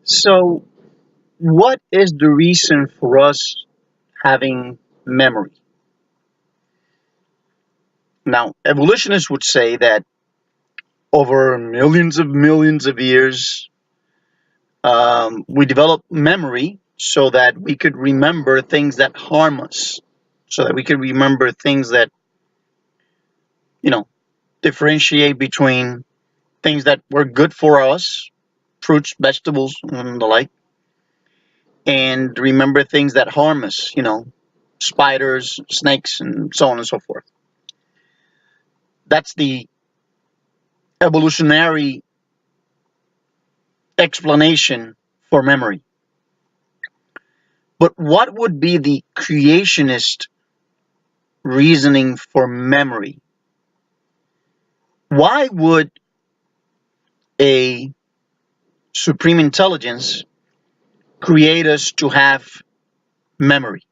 So, what is the reason for us having memory? Now, evolutionists would say that over millions of years, we developed memory so that we could remember things that harm us, so that we could remember things that, you know, differentiate between things that were good for us, fruits, vegetables, and the like, and remember things that harm us, spiders, snakes, and so on and so forth. That's the evolutionary explanation for memory. But what would be the creationist reasoning for memory? Why would a supreme intelligence create us to have memory?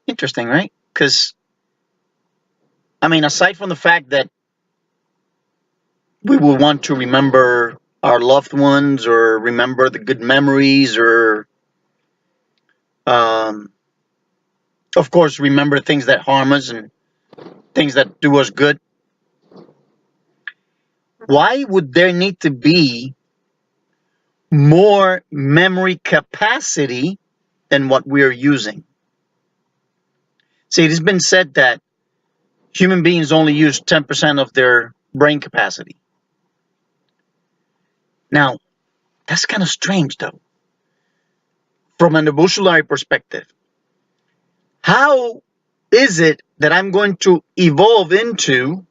Interesting, right? Because, I mean, aside from the fact that we would want to remember our loved ones or remember the good memories or, um, of course, remember things that harm us and things that do us good, why would there need to be more memory capacity than what we're using? See, it has been said that human beings only use 10% of their brain capacity. Now, that's kind of strange, though, from an evolutionary perspective. How is it that I'm going to evolve into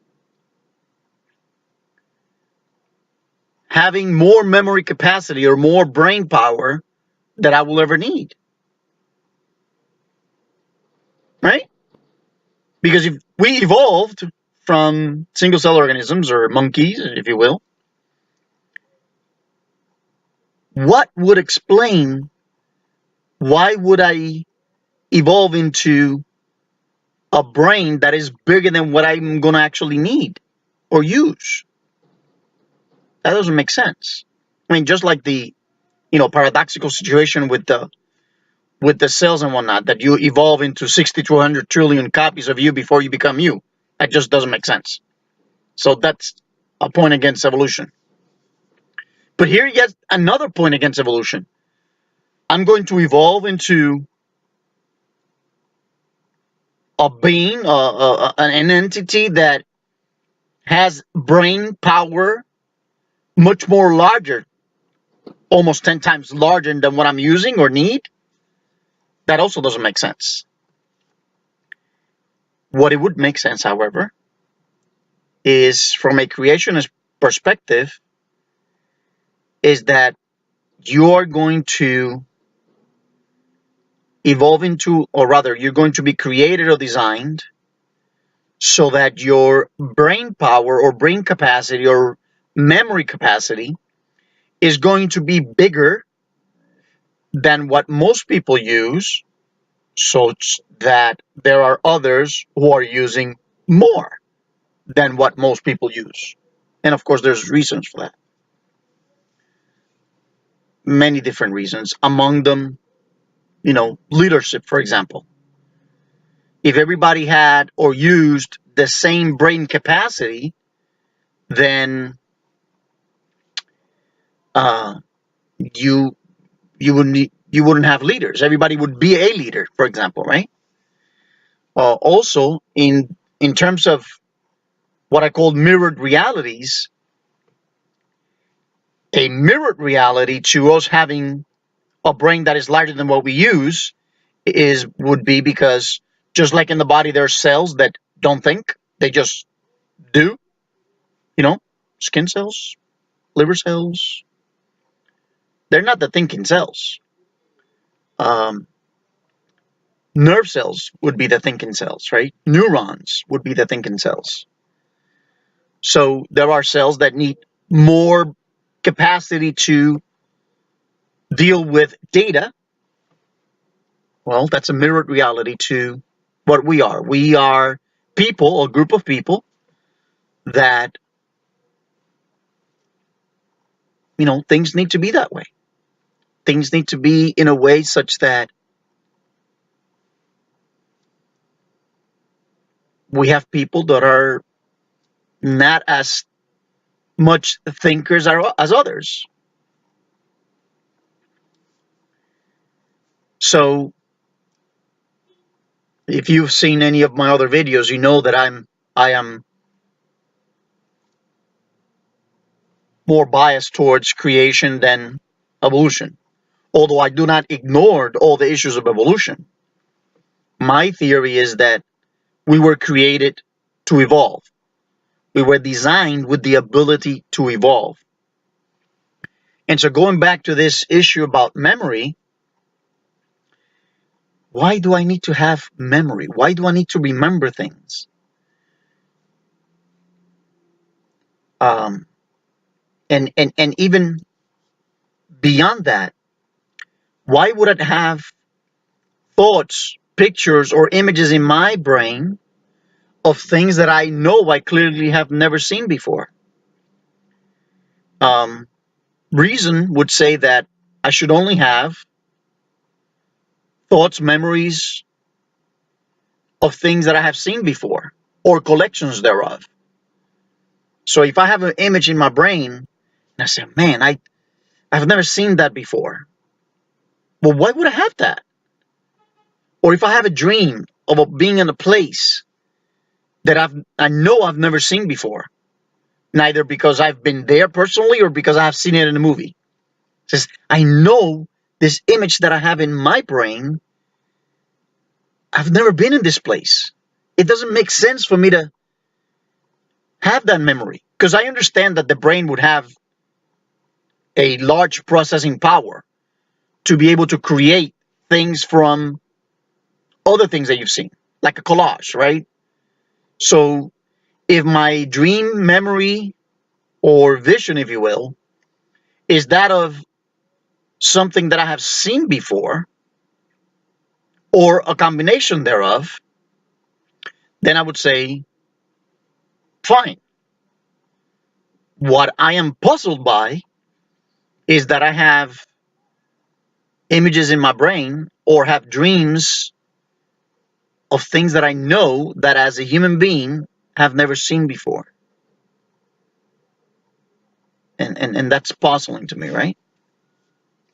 having more memory capacity or more brain power that I will ever need? Right? Because if we evolved from single cell organisms or monkeys, if you will, what would explain why would I evolve into a brain that is bigger than what I'm going to actually need or use? That doesn't make sense. I mean, just like the paradoxical situation with the cells and whatnot, that you evolve into 60 to 100 trillion copies of you before you become you. That just doesn't make sense. So that's a point against evolution. But here you get another point against evolution. I'm going to evolve into a being, an entity that has brain power much more larger, almost 10 times larger than what I'm using or need. That also doesn't make sense. What it would make sense, however, is from a creationist perspective, is that you're going to evolve into, or rather, you're going to be created or designed so that your brain power or brain capacity or memory capacity is going to be bigger than what most people use, so that there are others who are using more than what most people use. And of course, there's reasons for that. Many different reasons. Among them, leadership, for example. If everybody had or used the same brain capacity, then uh, you you wouldn't have leaders. Everybody would be a leader, for example, right? Also, in terms of what I call mirrored realities, a mirrored reality to us having a brain that is larger than what we use would be because just like in the body, there are cells that don't think; they just do. You know, skin cells, liver cells. They're not the thinking cells. Um, Nerve cells would be the thinking cells, right? Neurons would be the thinking cells. So there are cells that need more capacity to deal with data. Well, that's a mirrored reality to what we are. We are people, a group of people that things need to be that way. Things need to be in a way such that we have people that are not as much thinkers as others. So if you've seen any of my other videos, you know that I am more biased towards creation than evolution. Although I do not ignore all the issues of evolution. My theory is that we were created to evolve. We were designed with the ability to evolve. And so going back to this issue about memory, why do I need to have memory? Why do I need to remember things? Um, and even beyond that, why would I have thoughts, pictures, or images in my brain of things that I know I clearly have never seen before? Um, Reason would say that I should only have thoughts, memories of things that I have seen before or collections thereof. So if I have an image in my brain and I say, man, I've never seen that before. Well, why would I have that? Or if I have a dream of being in a place that I know I've never seen before, neither because I've been there personally or because I have seen it in a movie. It says I know this image that I have in my brain. I've never been in this place. It doesn't make sense for me to have that memory because I understand that the brain would have a large processing power to be able to create things from other things that you've seen, like a collage, right? So if my dream memory or vision, if you will, is that of something that I have seen before or a combination thereof, then I would say, fine. What I am puzzled by is that I have images in my brain or have dreams of things that I know that as a human being have never seen before. And that's puzzling to me, right?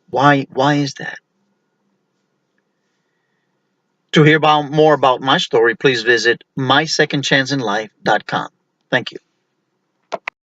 Why is that? To hear more about my story, please visit mysecondchanceinlife.com. Thank you.